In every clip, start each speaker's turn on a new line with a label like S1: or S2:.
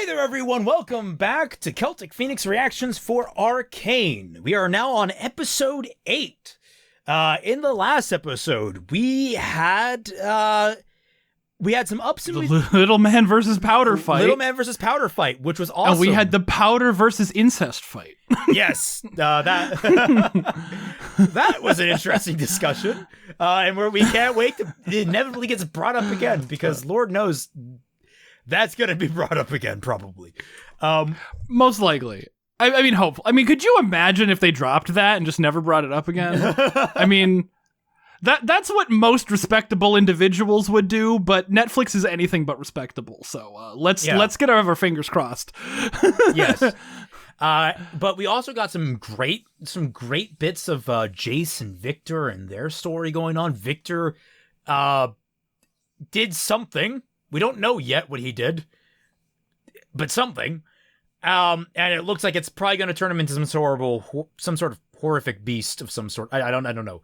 S1: there, everyone. Welcome back to Celtic Phoenix Reactions for Arcane. We are now on episode 8. In the last episode, we had some ups and
S2: the Little Man versus Powder fight.
S1: Little Man versus Powder fight, which was awesome.
S2: And we had the Powder versus Incest fight.
S1: Yes, that that was an interesting discussion, and where we can't wait to it inevitably gets brought up again because Lord knows that's going to be brought up again probably.
S2: Most likely. I mean, hope. I mean, could you imagine if they dropped that and just never brought it up again? I mean, that's what most respectable individuals would do, but Netflix is anything but respectable. So let's get our fingers crossed.
S1: Yes. But we also got some great bits of Jace and Victor and their story going on. Victor did something. We don't know yet what he did, but something. And it looks like it's probably going to turn him into some sort of horrific beast of some sort. I don't know.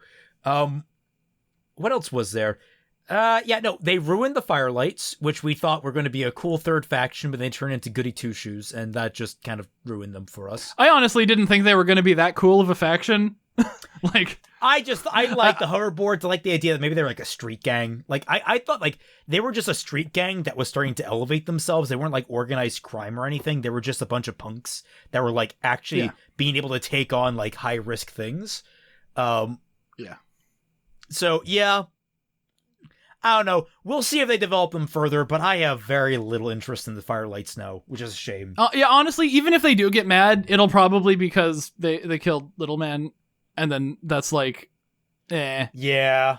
S1: What else was there? They ruined the Firelights, which we thought were going to be a cool third faction, but they turned into goody two-shoes, and that just kind of ruined them for us.
S2: I honestly didn't think they were going to be that cool of a faction.
S1: I like the hoverboards. I like the idea that maybe they're like a street gang. Like I thought like they were just a street gang that was starting to elevate themselves. They weren't like organized crime or anything. They were just a bunch of punks that were like actually being able to take on like high risk things. So yeah. I don't know. We'll see if they develop them further, but I have very little interest in the Firelights now, which is a shame.
S2: Honestly, even if they do get mad, it'll probably because they killed Little Man. And then that's like, eh.
S1: Yeah,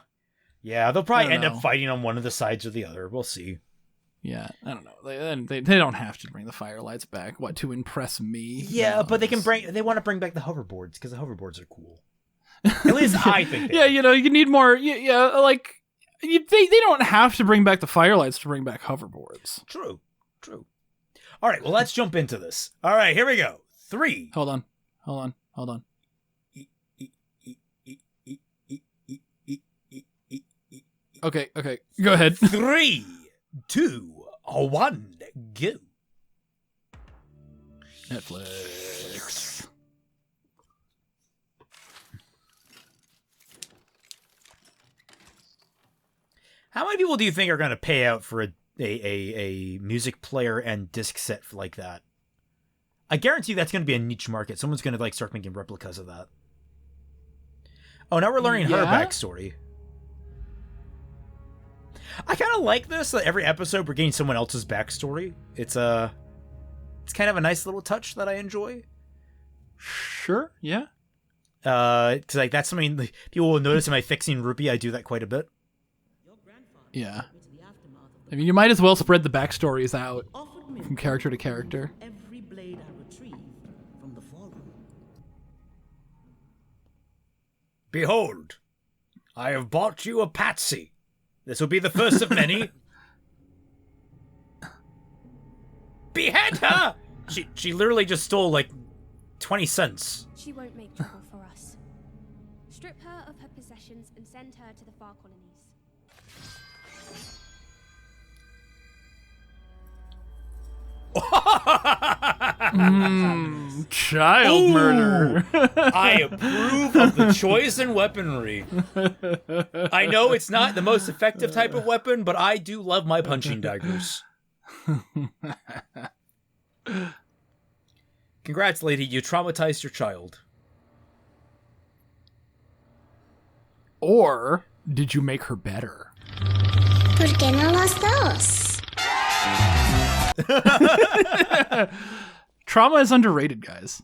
S1: they'll probably end up fighting on one of the sides or the other. We'll see.
S2: Yeah, I don't know. They don't have to bring the Firelights back. What, to impress me?
S1: Yeah, but they want to bring back the hoverboards because the hoverboards are cool. At least I think.
S2: Yeah, you need more. They don't have to bring back the Firelights to bring back hoverboards.
S1: True. All right, well, let's jump into this. All right, here we go. 3.
S2: Hold on. Okay, go ahead.
S1: 3, 2, 1, go.
S2: Netflix.
S1: How many people do you think are going to pay out for a music player and disc set like that? I guarantee you that's going to be a niche market. Someone's going to like start making replicas of that. Oh, now we're learning her backstory. I kind of like this. That every episode we're getting someone else's backstory. It's kind of a nice little touch that I enjoy.
S2: Sure, yeah.
S1: It's like that's something like, people will notice in my fixing RWBY. I do that quite a bit.
S2: Yeah. I mean, you might as well spread the backstories out from character to character.
S3: Every blade I retrieve from the fallen.
S1: Behold, I have bought you a patsy. This will be the first of many. Behead her! She literally just stole like 20 cents.
S4: She won't make trouble for us. Strip her of her possessions and send her to the far colonies.
S2: Child murder.
S1: I approve of the choice in weaponry. I know it's not the most effective type of weapon, but I do love my punching daggers. Congrats, lady. You traumatized your child.
S2: Or did you make her better?
S5: ¿Por qué no los dos?
S2: Trauma is underrated, guys.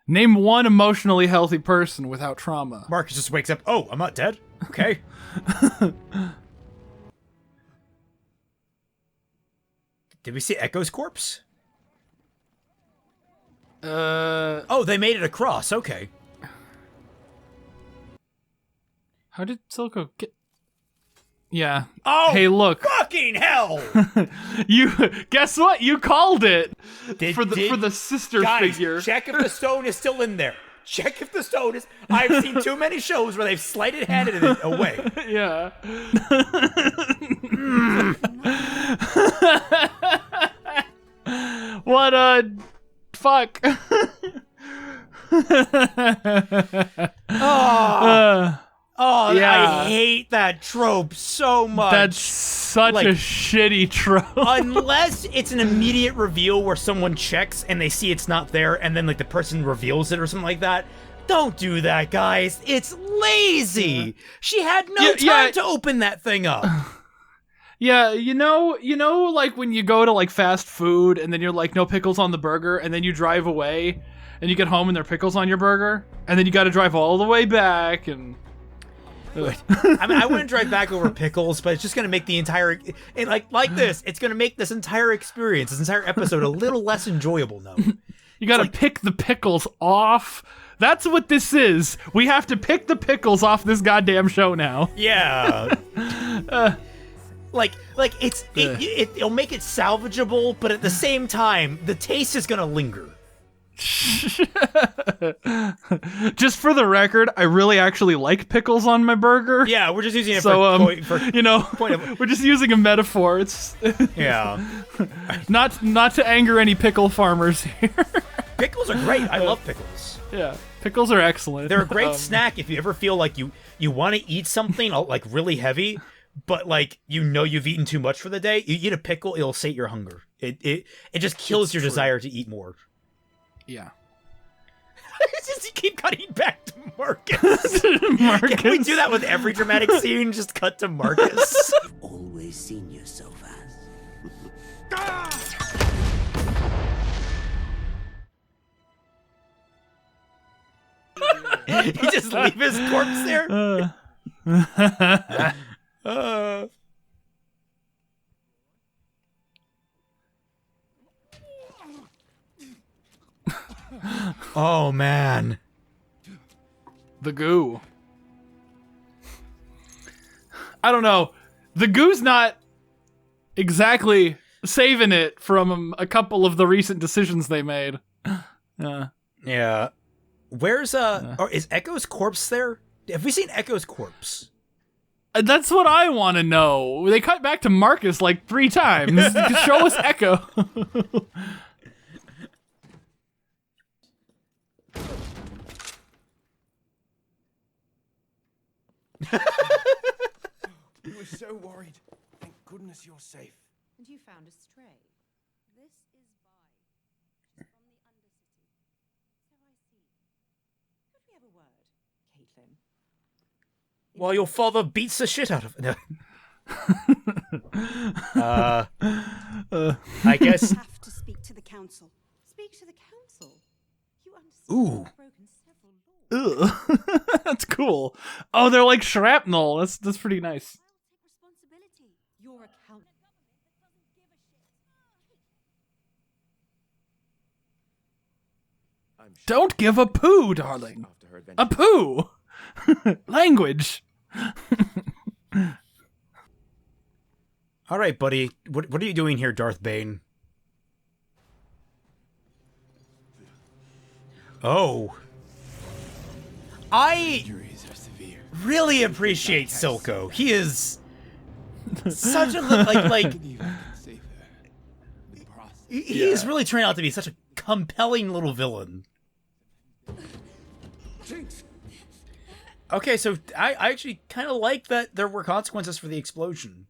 S2: Name one emotionally healthy person without trauma.
S1: Marcus just wakes up. Oh, I'm not dead? Okay. Did we see Echo's corpse? Oh, they made it across. Okay.
S2: How did Silco get... Yeah.
S1: Oh,
S2: hey, look.
S1: Fucking hell!
S2: You guess what? You called it for the
S1: guys,
S2: sister figure.
S1: Check if the stone is still in there. Check if the stone is. I've seen too many shows where they've sleight-handed it away.
S2: Yeah. fuck. Yeah.
S1: I hate that trope so much.
S2: That's such a shitty trope.
S1: Unless it's an immediate reveal where someone checks and they see it's not there, and then like the person reveals it or something like that. Don't do that, guys. It's lazy. She had no time to open that thing up.
S2: Yeah, you know, like when you go to like fast food and then you're like, no pickles on the burger, and then you drive away and you get home and there are pickles on your burger, and then you got to drive all the way back and.
S1: I mean, I wouldn't drive back over pickles, but it's just gonna make the entire like this. It's gonna make this entire experience, this entire episode, a little less enjoyable now.
S2: You gotta pick the pickles off. That's what this is. We have to pick the pickles off this goddamn show now.
S1: Yeah. It'll make it salvageable, but at the same time, the taste is gonna linger.
S2: Just for the record, I really actually like pickles on my burger.
S1: Yeah, we're just using it
S2: we're just using a metaphor. It's not to anger any pickle farmers here.
S1: Pickles are great. I love pickles.
S2: Yeah, pickles are excellent.
S1: They're a great snack if you ever feel like you want to eat something like really heavy, but like you've eaten too much for the day. You eat a pickle, it'll sate your hunger. It just kills your desire to eat more.
S2: Yeah.
S1: It's just you keep cutting back to Marcus. Can we do that with every dramatic scene? Just cut to Marcus.
S3: I've always seen you so fast.
S1: He just leave his corpse there? Oh, man.
S2: The goo. I don't know. The goo's not exactly saving it from a couple of the recent decisions they made.
S1: Yeah. Where's or is Echo's corpse there? Have we seen Echo's corpse?
S2: That's what I want to know. They cut back to Marcus like 3 times. Show us Echo.
S6: We were so worried. Thank goodness you're safe.
S7: And you found a stray.
S4: This is Vi. She's from the Undercity.
S7: So I see. Could we have a word, Caitlin?
S1: Well, your father beats the shit out of it. I guess.
S7: You have to speak to the council. Speak to the council? You understand
S1: Ooh.
S7: you've broken several laws.
S2: Ugh. That's cool. Oh, they're like shrapnel. That's pretty nice.
S4: I'll take responsibility.
S7: You're a count.
S6: I'm sure
S2: Don't give a poo, darling.
S6: after her adventure.
S2: A poo. Language.
S1: All right, buddy. What are you doing here, Darth Bane? Oh. I
S6: Injuries are severe.
S1: really appreciate Silco. He is such a like
S6: Believe I can save her. The process.
S1: he is really turning out to be such a compelling little villain.
S6: Jinx!
S1: Okay, so I actually kind of like that there were consequences for the explosion.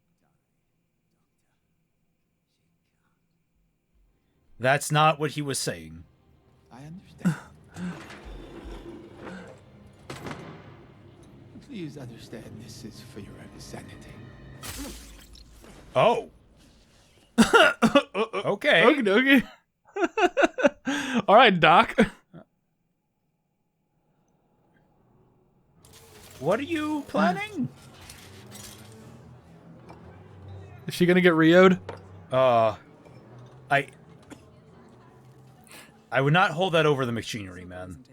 S1: That's not what he was saying.
S6: I understand. Please understand this is for your own sanity.
S1: Oh. Okay.
S2: Okay. All right, Doc.
S1: What are you planning?
S2: Is she gonna get Rio'd?
S1: I would not hold that over the machinery, man.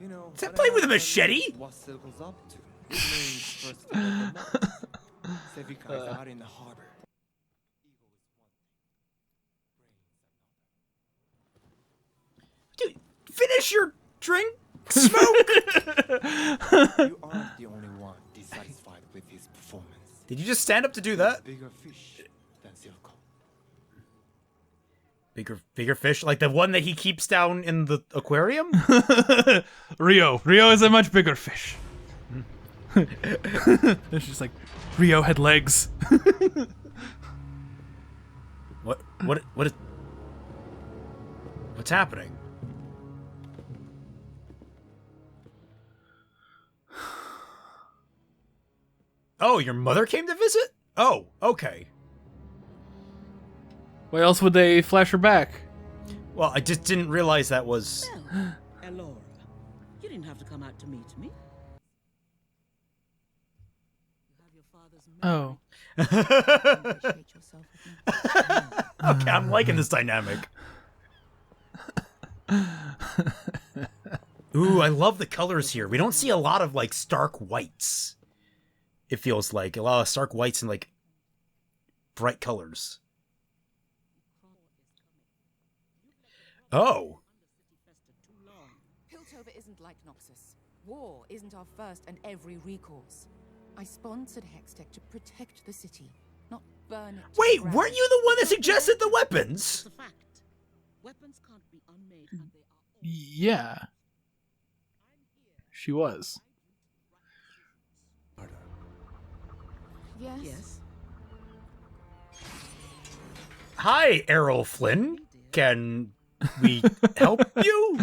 S6: You know,
S1: Is that playing with a machete?
S6: what Silco's up to. It means first to let them know. Sevica is out in the harbor.
S1: Dude, finish your drink. Smoke.
S6: You aren't the only one decisive.
S1: Did you just stand up to do that?
S6: Bigger fish than Silco.
S1: Bigger fish? Like the one that he keeps down in the aquarium?
S2: Rio is a much bigger fish. It's just like, Rio had legs.
S1: What's happening? Oh, your mother came to visit? Oh, okay.
S2: Why else would they flash her back?
S1: Well, I just didn't realize that was...
S8: Well, Elora, you didn't have to come out to meet me. You have your father's
S2: Oh.
S8: Appreciate yourself with me.
S1: Okay, I'm liking this dynamic. Ooh, I love the colors here. We don't see a lot of, like, stark whites. It feels like a lot of stark whites and, like, bright colors. Oh.
S9: Piltover isn't like Noxus. War isn't our first and every recourse. I sponsored Hextech to protect the city, not burn it.
S1: Wait, weren't you the one that suggested the weapons?
S8: It's a fact. Weapons can't be unmade and they are
S2: Yeah. She was.
S9: Yes.
S8: Yes.
S1: Hi, Errol Flynn. Can we help you?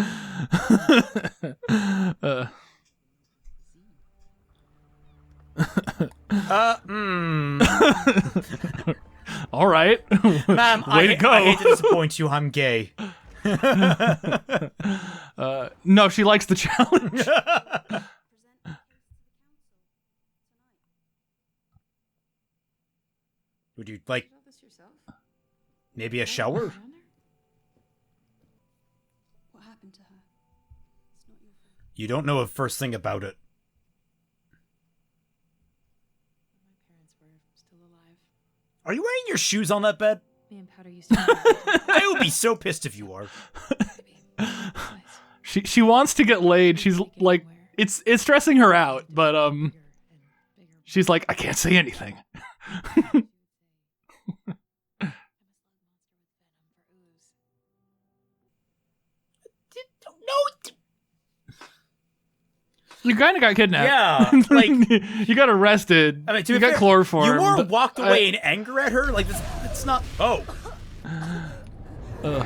S2: All right.
S1: Ma'am,
S2: Way to go.
S1: I hate to disappoint you, I'm gay.
S2: No, she likes the challenge.
S1: Would you like maybe a shower?
S4: What happened to her? It's not your fault.
S1: You don't know a first thing about it.
S4: My parents were still alive.
S1: Are you wearing your shoes on that bed?
S4: Me and Powder used to
S1: I would be so pissed if you are.
S2: She wants to get laid. She's like, it's stressing her out, but she's like, I can't say anything. You kind of got kidnapped.
S1: Yeah, like
S2: you got arrested.
S1: I mean, to
S2: you
S1: be
S2: got
S1: fair,
S2: chloroformed.
S1: You more walked away in anger at her. Like this, it's not. Oh.
S2: I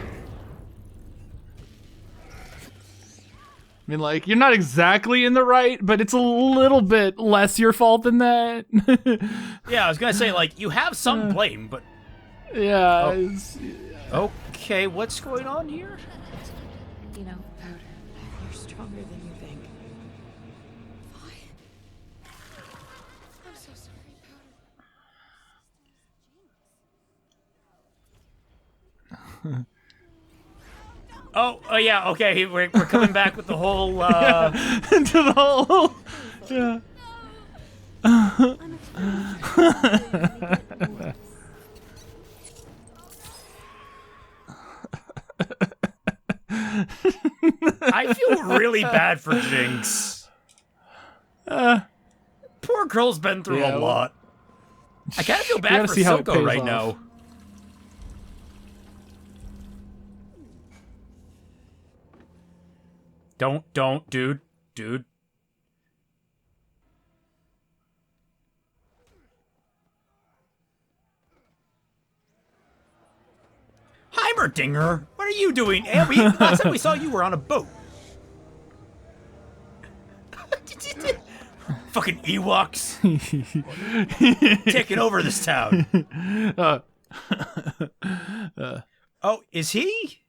S2: mean, like, you're not exactly in the right, but it's a little bit less your fault than that.
S1: Yeah, I was gonna say, like, you have some blame, but
S2: yeah.
S1: Oh.
S2: It's,
S1: okay, what's going on here?
S4: You know, Powder, you're stronger than you think. I'm so sorry, Powder.
S1: Oh, yeah, okay, we're coming back with the whole,
S2: into the whole. Yeah.
S1: I feel really bad for Jinx. Poor girl's been through
S2: Yeah,
S1: a lot. I kind of feel
S2: we
S1: bad
S2: gotta
S1: for
S2: see how it
S1: Silco
S2: pays
S1: right
S2: off.
S1: now. Don't, dude. Heimerdinger, what are you doing? Last time we saw you were on a boat. Fucking Ewoks. Taking over this town. Oh, is he?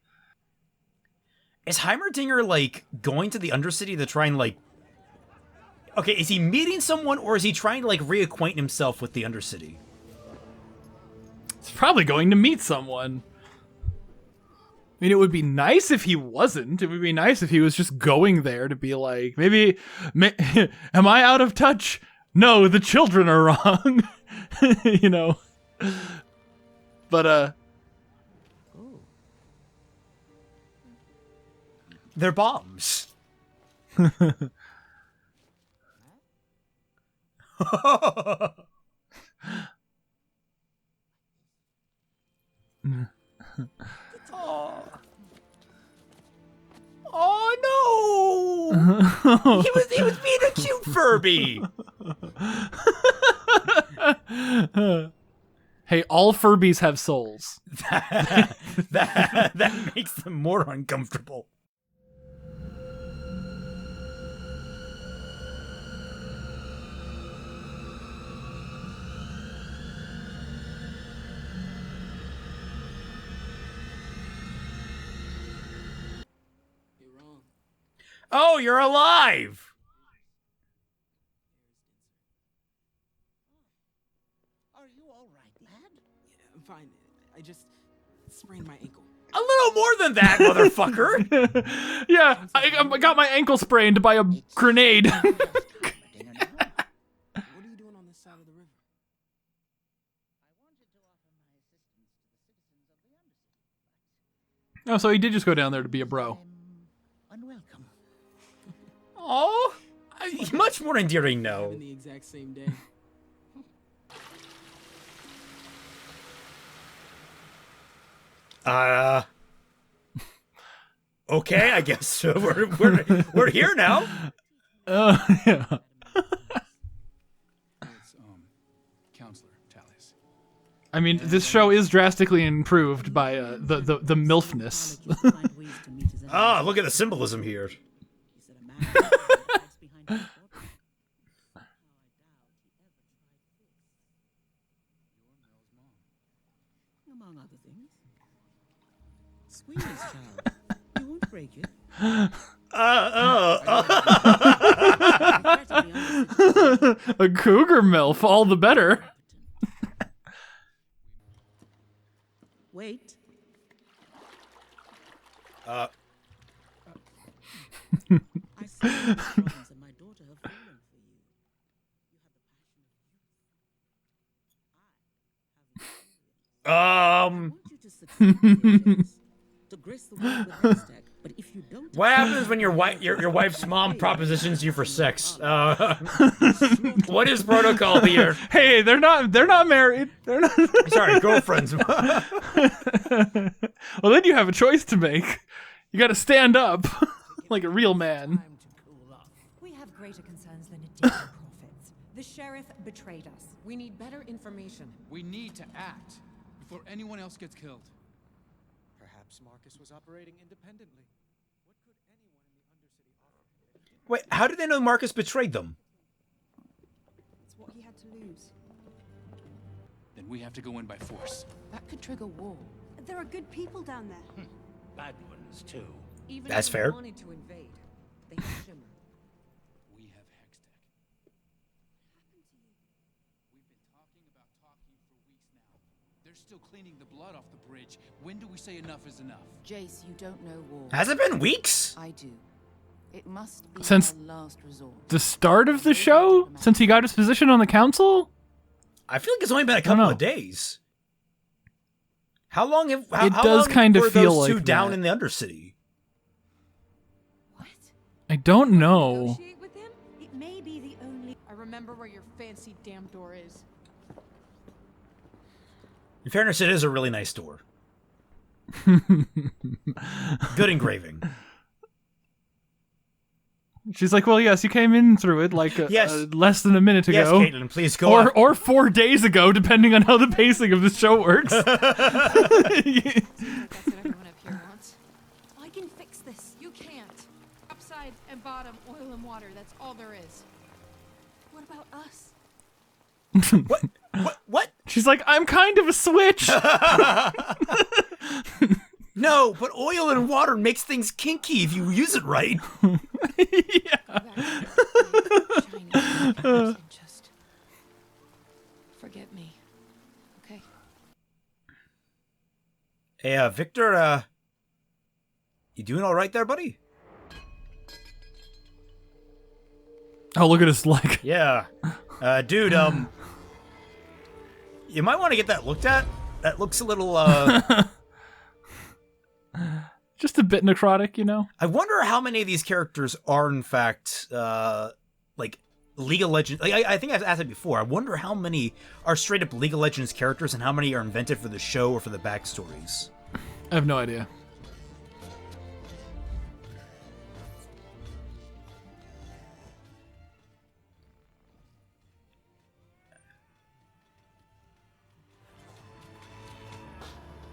S1: Is Heimerdinger, like, going to the Undercity to try and, like... Okay, is he meeting someone, or is he trying to, like, reacquaint himself with the Undercity?
S2: It's probably going to meet someone. I mean, it would be nice if he wasn't. It would be nice if he was just going there to be like, maybe, am I out of touch? No, the children are wrong. You know? But,
S1: They're bombs. Oh no! he was being a cute Furby.
S2: Hey, all Furbies have souls.
S1: that makes them more uncomfortable. Oh, you're alive!
S6: Are you all right, lad? Yeah, I'm fine. I just sprained my ankle.
S1: A little more than that, motherfucker!
S2: Yeah, I got my ankle sprained by a grenade.
S6: What are you doing on this side of the river?
S2: Oh, so he did just go down there to be a bro.
S6: Unwelcome.
S1: Oh, much more endearing, no.
S6: Having the exact same day.
S1: Okay, I guess we're here now.
S2: Yeah.
S10: It's Counselor Tallis.
S2: I mean, this show is drastically improved by the milfness.
S1: Ah, look at the symbolism here.
S8: Among other things. Squeeze, child. You won't break it.
S2: A cougar milf, all the better.
S8: Wait.
S2: Uh.
S8: I see the problems that my daughter have fallen for you. You have the passion. I want you to succeed in your case, to grist the wheel with haystack, but if you don't,
S1: What happens when your wife's mom propositions you for sex? What is protocol here?
S2: Hey, they're not married. They're not.
S1: Sorry, girlfriends.
S2: Well, then you have a choice to make. You got to stand up like a real man.
S11: We have greater concerns than a deal in profits. The sheriff betrayed us.
S9: We need better information.
S10: We need to act before anyone else gets killed.
S6: Perhaps Marcus was operating independently. What could anyone in the Undercity offer?
S1: Wait, how did they know Marcus betrayed them?
S4: It's what he had to lose.
S10: Then we have to go in by force.
S9: That could trigger war.
S4: There are good people down there.
S3: Bad ones, too.
S9: Even
S1: That's
S9: if
S1: fair.
S9: we wanted to invade, they have Shimmer.
S10: We have Hextech. We've been talking for weeks now. They're still cleaning the blood off the bridge. When do we say enough is enough?
S9: Jace, you don't know war.
S1: Has it been weeks?
S9: I do. It must be
S2: Since
S9: our last resort.
S2: the start of the show? Since he got his position on the council?
S1: I feel like it's only been a couple of days. How long have
S2: It
S1: how
S2: does
S1: long
S2: kind of
S1: were
S2: feel
S1: those two
S2: like
S1: down
S2: that.
S1: in the Undercity?
S2: I don't know.
S4: Negotiate with him? It may be the only.
S12: I remember where your fancy damn door is.
S1: In fairness, it is a really nice door. Good engraving.
S2: She's like, well, yes, you came in through it like
S1: Yes.
S2: less than a minute
S1: Yes,
S2: ago.
S1: Caitlin, please go on.
S2: Or 4 days ago, depending on how the pacing of the show works.
S12: That's what everyone up here wants.
S4: I can fix this.
S12: You can't. Upside and bottom, oil and water, that's all there is.
S4: What about us?
S1: What?
S2: She's like, I'm kind of a switch.
S1: No, but oil and water makes things kinky if you use it right.
S12: Just forget me. Okay.
S1: Hey, Victor, you doing all right there, buddy?
S2: Oh, look at his leg.
S1: Yeah. Dude, you might want to get that looked at. That looks a little,
S2: Just a bit necrotic, you know?
S1: I wonder how many of these characters are, in fact, like, League of Legends. Like, I think I've asked it before. I wonder how many are straight up League of Legends characters and how many are invented for the show or for the backstories.
S2: I have no idea.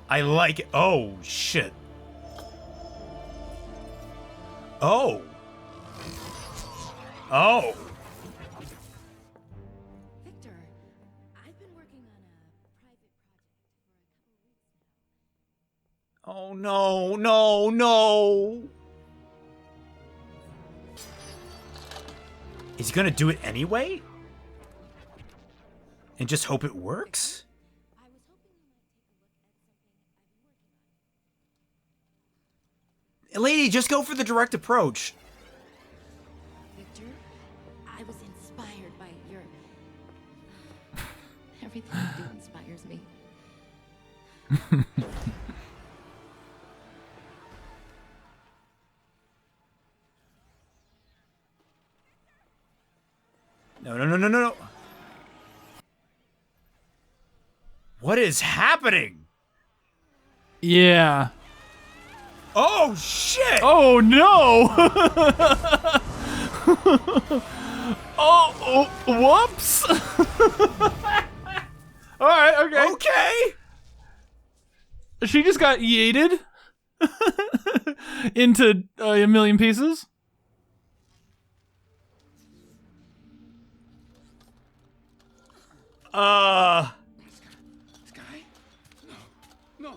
S1: I like it. Oh, shit. Oh. Oh.
S4: Victor, I've been working on a private project for a couple of weeks now.
S1: Oh, no, no, no. Is he gonna do it anyway? And just hope it works?
S4: I was hoping you might take a look at something I've been working on.
S1: Lady, just go for the direct approach.
S9: Victor, I was inspired by your... Everything you do inspires me.
S1: No, no, no, no, no, no. What is happening?
S2: Yeah.
S1: Oh, shit!
S2: Oh, no! oh, whoops! Alright, okay.
S1: Okay!
S2: She just got yeeted into a million pieces.
S10: Sky? No.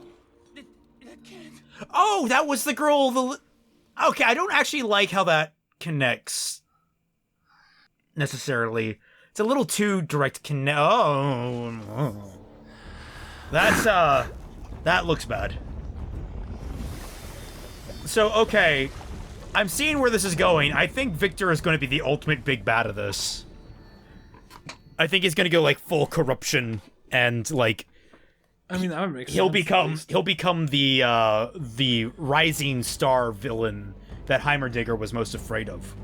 S10: That can't.
S1: Oh, that was the girl. Okay, I don't actually like how that connects necessarily. It's a little too direct connect. Oh, that's that looks bad. So okay, I'm seeing where this is going. I think Victor is going to be the ultimate big bad of this. I think he's going to go like full corruption and like.
S2: I mean, that would make sense.
S1: He'll become the rising star villain that Heimerdinger was most afraid of.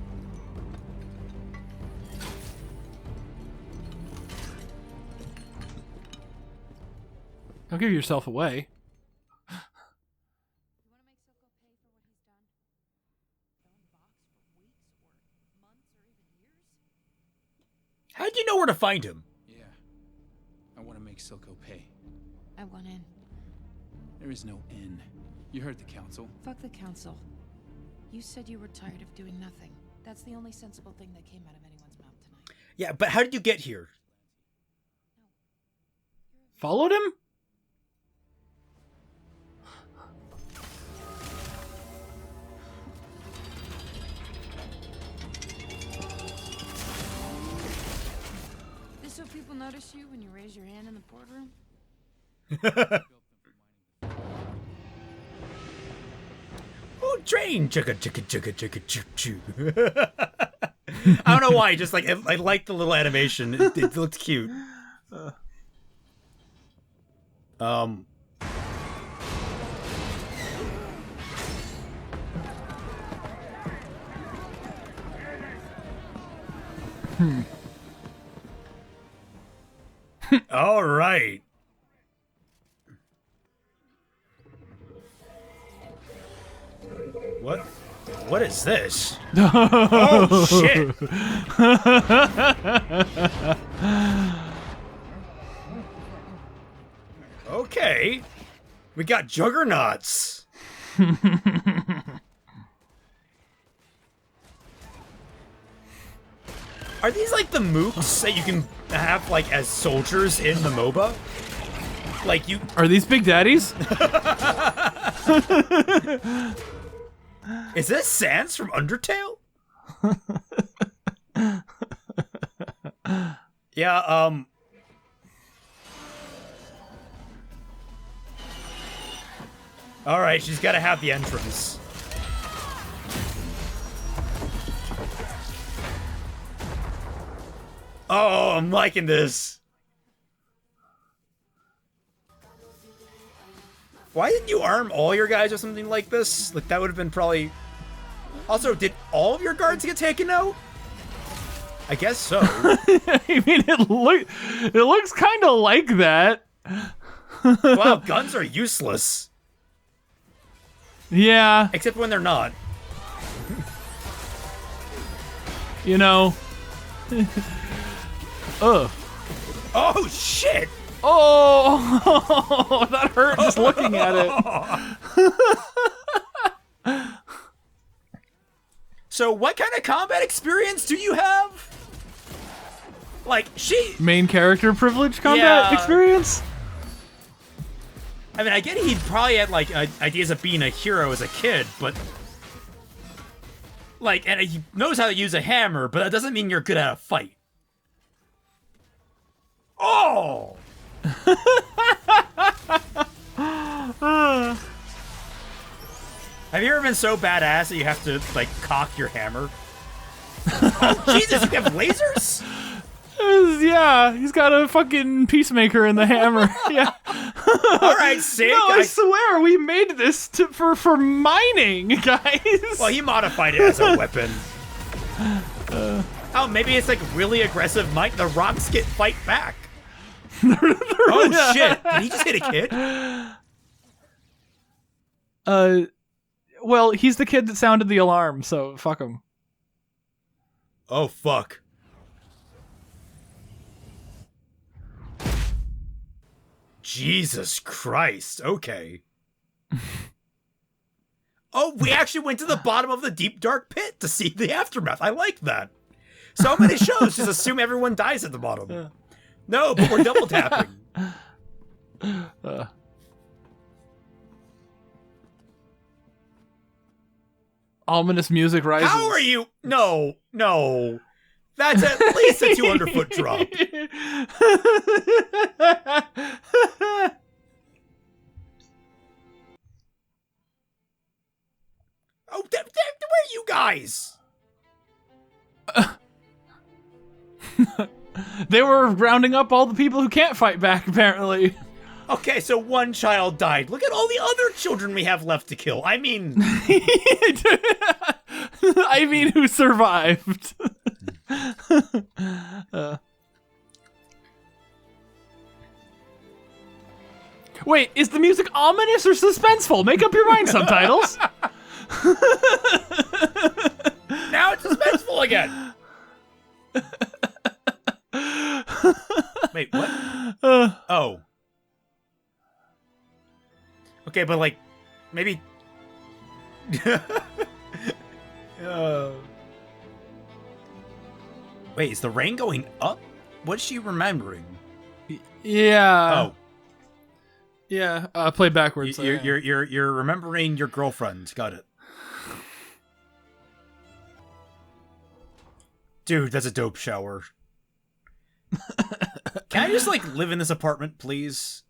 S2: Don't give yourself away.
S4: You want to make Silco pay for what he's done? Phone box for weeks or months or even years?
S1: How'd you know where to find him?
S10: Yeah. I want to make Silco pay.
S9: I want in.
S10: There is no in. You heard the council.
S9: Fuck the council. You said you were tired of doing nothing. That's the only sensible thing that came out of anyone's mouth tonight.
S1: Yeah, but how did you get here?
S2: Followed him?
S9: This so people notice you when you raise your hand in the boardroom?
S1: Oh, train! Chugga chugga chugga chugga choo choo. I don't know why. Just like I like the little animation. It looks cute. All right. What? What is this? Oh shit! Okay, we got juggernauts. Are these like the mooks that you can have like as soldiers in the MOBA? Like you?
S2: Are these Big Daddies?
S1: Is this Sans from Undertale? Yeah, Alright, she's gotta have the entrance. Oh, I'm liking this. Why didn't you arm all your guys or something like this? Like, that would have been probably... Also, did all of your guards get taken out? I guess so.
S2: I mean, it looks kind of like that.
S1: Wow, guns are useless.
S2: Yeah.
S1: Except when they're not.
S2: You know. Ugh.
S1: Oh, shit!
S2: Oh, that hurt just looking at it.
S1: So what kind of combat experience do you have? Like,
S2: Main character privilege combat experience?
S1: I mean, I get he probably had, like, ideas of being a hero as a kid, but... Like, and he knows how to use a hammer, but that doesn't mean you're good at a fight. Oh! Have you ever been so badass that you have to, like, cock your hammer? Oh, Jesus, you have lasers?
S2: Yeah, he's got a fucking peacemaker in the hammer. Yeah.
S1: All right, sick.
S2: No, I swear we made this for mining, guys.
S1: Well, he modified it as a weapon. Oh, maybe it's like really aggressive might. The rocks fight back. Oh shit! Did he just hit a kid?
S2: Well, he's the kid that sounded the alarm, so fuck him.
S1: Oh fuck. Jesus Christ. Okay. Oh, we actually went to the bottom of the deep dark pit to see the aftermath. I like that. So many shows just assume everyone dies at the bottom. No, but we're double tapping.
S2: Ominous music rises.
S1: How are you? No. That's at least a 200-foot drop. Oh, where are you guys?
S2: They were rounding up all the people who can't fight back, apparently.
S1: Okay, so one child died. Look at all the other children we have left to kill. I mean...
S2: who survived. Wait, is the music ominous or suspenseful? Make up your mind, subtitles.
S1: Now it's suspenseful again. Wait, what? Oh. Okay, but like, maybe... Wait, is the rain going up? What's she remembering?
S2: Yeah.
S1: Oh.
S2: Yeah, play backwards.
S1: You're remembering your girlfriend. Got it. Dude, that's a dope shower. Can I just, like, live in this apartment, please?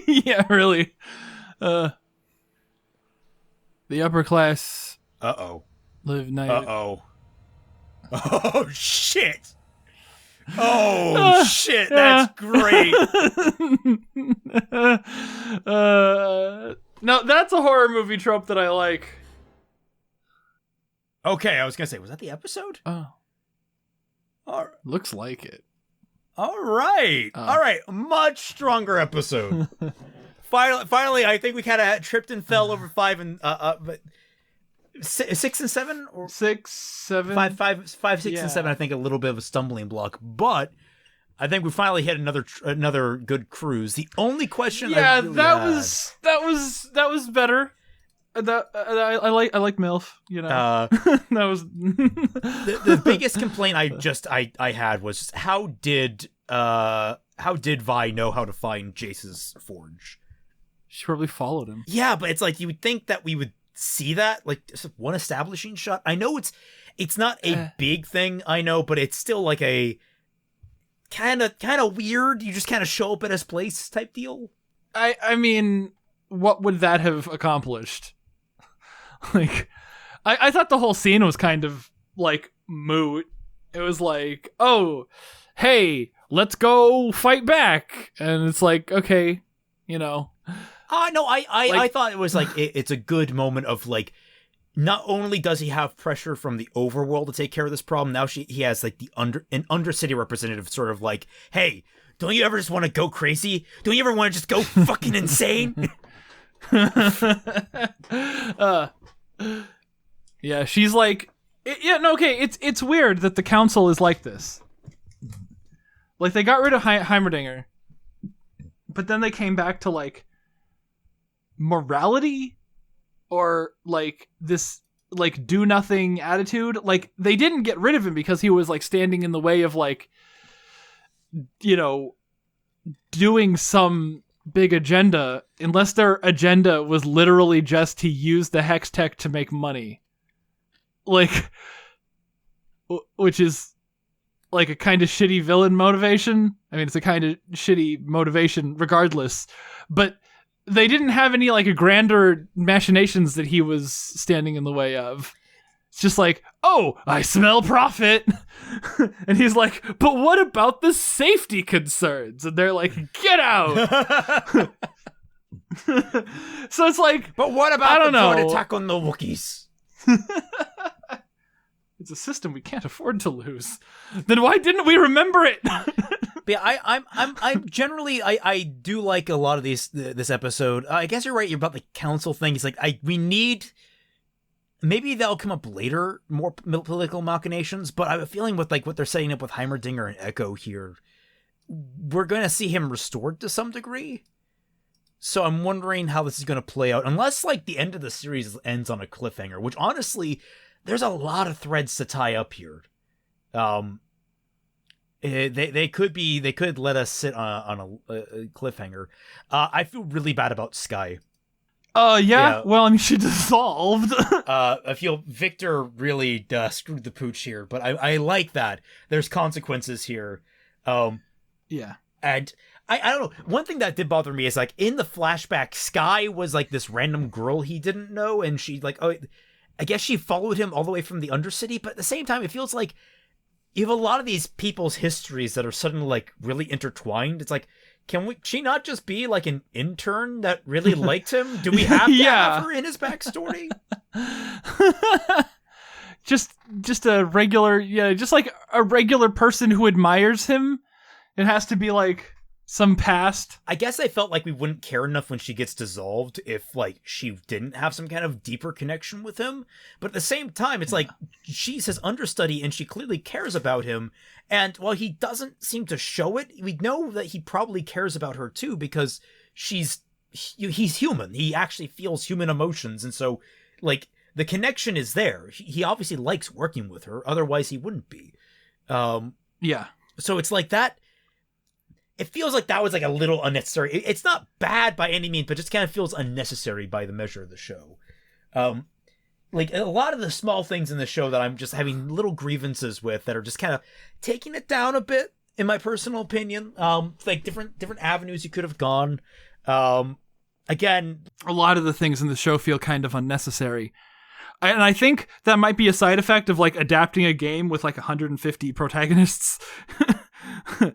S2: Yeah, really. The upper class...
S1: Uh-oh.
S2: Live night...
S1: Uh-oh. Oh, shit! Oh, shit, that's great!
S2: No, that's a horror movie trope that I like.
S1: Okay, I was gonna say, was that the episode?
S2: Oh.
S1: All right.
S2: Looks like it.
S1: All right. All right. Much stronger episode. Finally, I think we kind of tripped and fell over 5 and but 6 and 7 or
S2: 6, 7,
S1: 5, 6, and 7. I think a little bit of a stumbling block, but I think we finally hit another good cruise. The only question,
S2: yeah,
S1: I really
S2: that
S1: had,
S2: was better. I like MILF, you know. That was
S1: the biggest complaint I had was how did Vi know how to find Jace's forge?
S2: She probably followed him.
S1: Yeah, but it's like you would think that we would see that, like just one establishing shot. I know it's not a big thing, I know, but it's still like a kind of weird. You just kind of show up at his place type deal.
S2: I mean, what would that have accomplished? Like, I thought the whole scene was kind of, like, moot. It was like, oh, hey, let's go fight back. And it's like, okay, you know.
S1: No, I thought it was like, it's a good moment of, like, not only does he have pressure from the overworld to take care of this problem, now he has like an undercity representative sort of like, hey, don't you ever just want to go crazy? Don't you ever want to just go fucking insane?
S2: Yeah, she's like, it's weird that the council is like this. Like, they got rid of Heimerdinger, but then they came back to, like, morality, or, like, this, like, do-nothing attitude. Like, they didn't get rid of him because he was, like, standing in the way of, like, you know, doing some big agenda, unless their agenda was literally just to use the hex tech to make money. Like, which is like a kind of shitty villain motivation. I mean, it's a kind of shitty motivation regardless, but they didn't have any like grander machinations that he was standing in the way of. It's just like, oh, I smell profit. And he's like, but what about the safety concerns? And they're like, get out. So it's like,
S1: but what about the drone attack on the Wookiees?
S2: It's a system we can't afford to lose. Then why didn't we remember it?
S1: But yeah, I'm generally I do like a lot of this episode. I guess you're right about the council thing. It's like we need, maybe that'll come up later, more political machinations. But I have a feeling with like what they're setting up with Heimerdinger and Echo here, we're going to see him restored to some degree. So I'm wondering how this is going to play out, unless like the end of the series ends on a cliffhanger, which honestly, there's a lot of threads to tie up here. They could let us sit on a cliffhanger. I feel really bad about Sky.
S2: Yeah. Well, I mean, she dissolved.
S1: I feel Victor really screwed the pooch here, but I like that. There's consequences here.
S2: Yeah.
S1: And I don't know. One thing that did bother me is like in the flashback, Sky was like this random girl he didn't know, and she like, I guess she followed him all the way from the Undercity, but at the same time, it feels like you have a lot of these people's histories that are suddenly like really intertwined. It's like, she not just be like an intern that really liked him? Do we have to have her in his backstory?
S2: just a regular, just like a regular person who admires him. It has to be like some past. I
S1: guess I felt like we wouldn't care enough when she gets dissolved if like she didn't have some kind of deeper connection with him. But at the same time, it's like she's his understudy and she clearly cares about him. And while he doesn't seem to show it, we know that he probably cares about her too, because he's human. He actually feels human emotions. And so like the connection is there. He obviously likes working with her. Otherwise he wouldn't be.
S2: Yeah.
S1: So it's like that. It feels like that was like a little unnecessary. It's not bad by any means, but just kind of feels unnecessary by the measure of the show. Like a lot of the small things in the show that I'm just having little grievances with that are just kind of taking it down a bit, in my personal opinion. Like different avenues you could have gone. Again,
S2: a lot of the things in the show feel kind of unnecessary. And I think that might be a side effect of like adapting a game with like 150 protagonists.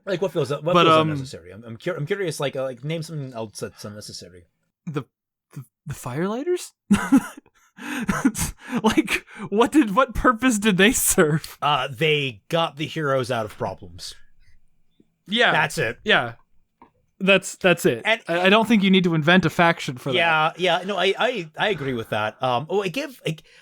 S1: Like what feels unnecessary? I'm curious. Like name something else that's unnecessary.
S2: The Firelighters. Like what purpose did they serve?
S1: They got the heroes out of problems.
S2: Yeah,
S1: that's it.
S2: Yeah, that's it. And I don't think you need to invent a faction for that.
S1: Yeah. No, I agree with that.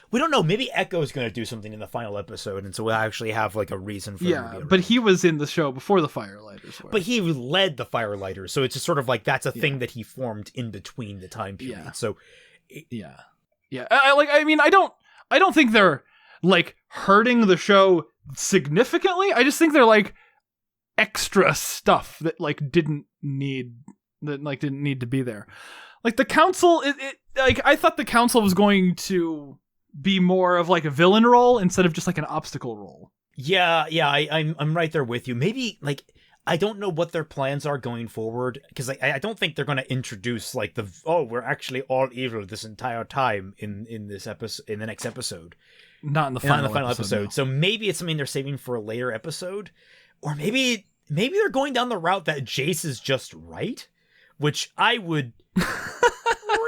S1: We don't know. Maybe Echo's going to do something in the final episode, and so we'll actually have like a reason for.
S2: Yeah, but he was in the show before the Firelighters were.
S1: But he led the Firelighters, so it's just sort of like that's a thing that he formed in between the time period.
S2: Yeah.
S1: So,
S2: yeah. I don't think they're like hurting the show significantly. I just think they're like extra stuff that didn't need to be there. Like the council, I thought the council was going to be more of like a villain role instead of just like an obstacle role.
S1: Yeah, I'm right there with you. Maybe like I don't know what their plans are going forward, because I don't think they're going to introduce like we're actually all evil this entire time in this episode, in the next episode.
S2: Not in the final
S1: episode. No. So maybe it's something they're saving for a later episode, or maybe they're going down the route that Jace is just right, which I would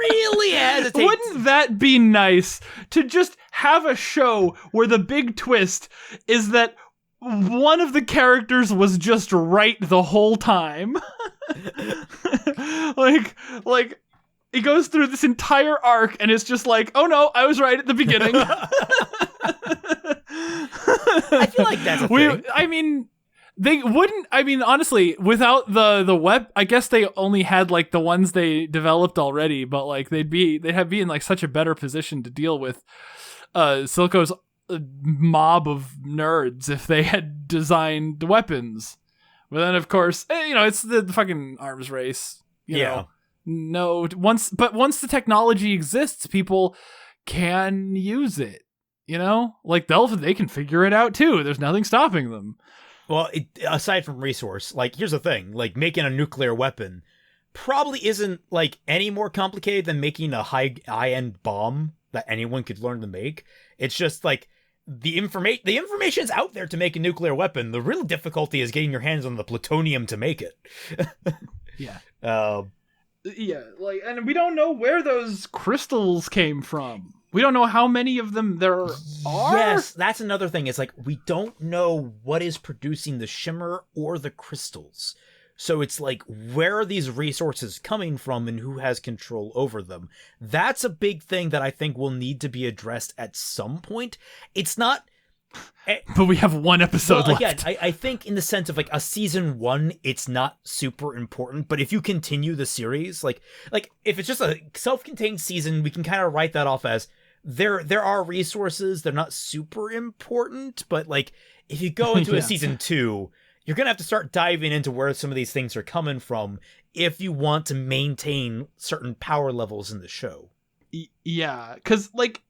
S1: really hesitate.
S2: Wouldn't that be nice to just have a show where the big twist is that one of the characters was just right the whole time? like it goes through this entire arc and it's just like, oh no, I was right at the beginning.
S1: I feel like that's a thing.
S2: I mean, they wouldn't. I mean, honestly, without the web, I guess they only had like the ones they developed already. But like they'd be in like such a better position to deal with Silco's mob of nerds if they had designed the weapons. But then, of course, it's the fucking arms race. You know? No, once the technology exists, people can use it. Like they can figure it out too. There's nothing stopping them.
S1: Well, aside from resource, like here's the thing: like making a nuclear weapon probably isn't like any more complicated than making a high-end bomb that anyone could learn to make. It's just like the information's out there to make a nuclear weapon. The real difficulty is getting your hands on the plutonium to make it.
S2: Yeah.
S1: Yeah,
S2: like, and we don't know where those crystals came from. We don't know how many of them there are.
S1: Yes, that's another thing. It's like we don't know what is producing the shimmer or the crystals. So it's like, where are these resources coming from and who has control over them? That's a big thing that I think will need to be addressed at some point. It's not...
S2: But we have one episode left.
S1: Again, I think in the sense of like a season 1, it's not super important. But if you continue the series, like if it's just a self-contained season, we can kind of write that off as there are resources. They're not super important. But like if you go into a season 2, you're going to have to start diving into where some of these things are coming from if you want to maintain certain power levels in the show.
S2: Yeah, because like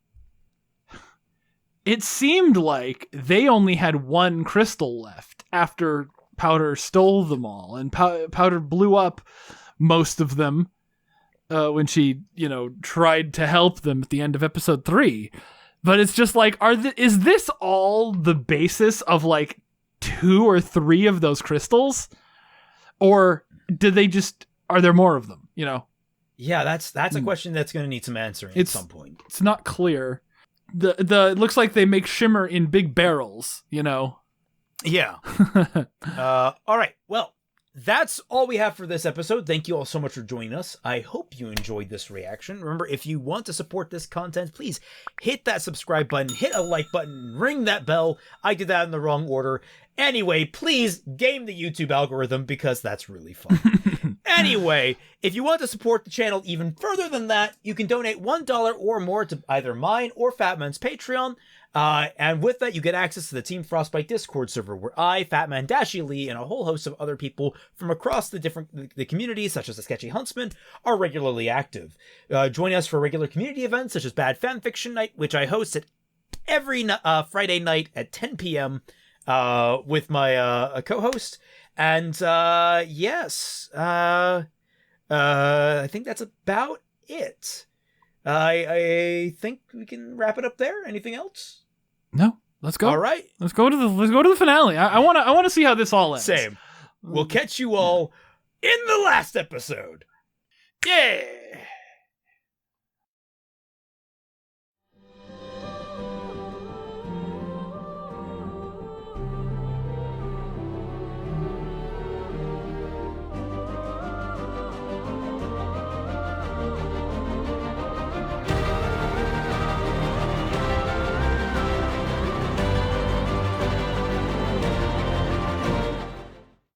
S2: it seemed like they only had one crystal left after Powder stole them all, and Powder blew up most of them when she, tried to help them at the end of episode 3. But it's just like, is this all the basis of like 2 or 3 of those crystals, or are there more of them?
S1: Yeah, that's a question that's going to need some answering at some point.
S2: It's not clear. It looks like they make shimmer in big barrels,
S1: Yeah. All right. Well, that's all we have for this episode. Thank you all so much for joining us. I hope you enjoyed this reaction. Remember, if you want to support this content, please hit that subscribe button, hit a like button, ring that bell. I did that in the wrong order. Anyway, please game the YouTube algorithm because that's really fun. Anyway, if you want to support the channel even further than that, you can donate $1 or more to either mine or Fatman's Patreon. And with that, you get access to the Team Frostbite Discord server, where I, Fatman, Dashy Lee, and a whole host of other people from across the communities, such as the Sketchy Huntsman, are regularly active. Join us for regular community events, such as Bad Fanfiction Night, which I host at every Friday night at 10 p.m. With my co-host. And yes, I think that's about it. I think we can wrap it up there. Anything else?
S2: No, let's go.
S1: All right,
S2: let's go to the finale. I want to see how this all ends.
S1: Same. We'll catch you all in the last episode. Yeah.